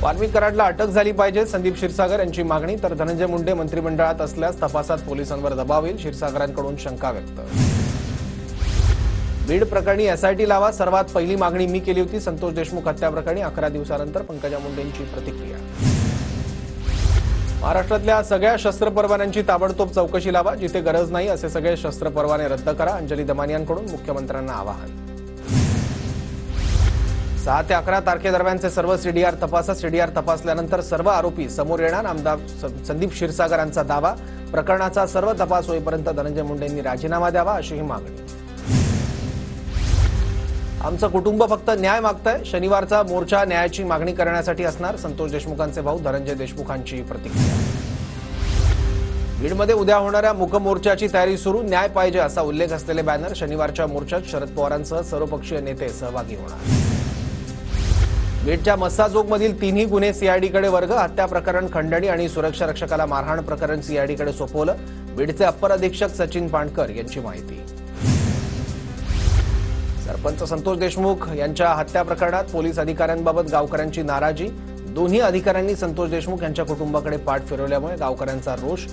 वाल्मिक कराडला अटक झाली पाहिजे, संदीप क्षीरसागर यांची मागणी. तर धनंजय मुंडे मंत्रिमंडळात असल्यास तपासात पोलिसांवर दबाव येईल, क्षीरसागरांकडून शंका व्यक्त. बीड प्रकरणी एसआयटी लावा, सर्वात पहिली मागणी मी केली होती. संतोष देशमुख हत्या प्रकरणी 11 दिवसानंतर पंकजा मुंडेंची प्रतिक्रिया. महाराष्ट्रातल्या सगळ्या शस्त्र परवान्यांची ताबडतोब चौकशी लावा, जिथे गरज नाही असे सगळे शस्त्र परवाने रद्द करा, अंजली दमानियांकडून मुख्यमंत्र्यांना आवाहन. 6 ते 11 तारखेदरम्यानचे सर्व सीडीआर तपासा, सीडीआर तपासल्यानंतर सर्व आरोपी समोर येणार, आमदार संदीप क्षीरसागरांचा दावा. प्रकरणाचा सर्व तपास होईपर्यंत धनंजय मुंडेंनी राजीनामा द्यावा, अशीही मागणी. आमचं कुटुंब फक्त न्याय मागतंय, शनिवारचा मोर्चा न्यायाची मागणी करण्यासाठी असणार, संतोष देशमुखांचे भाऊ धनंजय देशमुखांची प्रतिक्रिया. बीडमध्ये उद्या होणाऱ्या मूक मोर्चाची तयारी सुरू, न्याय पाहिजे असा उल्लेख असलेले बॅनर. शनिवारच्या मोर्चात शरद पवारांसह सर्वपक्षीय नेते सहभागी होणार. बीडच्या मस्साजोगमधील 3ही गुन्हे सीआयडीकडे वर्ग, हत्या प्रकरण खंडणी आणि सुरक्षा रक्षकाला मारहाण प्रकरण सीआयडीकडे सोपवलं. बीडचे अप्पर अधीक्षक सचिन पाणकर यांची माहिती. सरपंच संतोष देशमुख यांच्या हत्या प्रकरणात पोलीस अधिकाऱ्यांबाबत गावकऱ्यांची नाराजी. दोन्ही अधिकाऱ्यांनी संतोष देशमुख यांच्या कुटुंबाकडे पाठ फिरवल्यामुळे गावकऱ्यांचा रोष.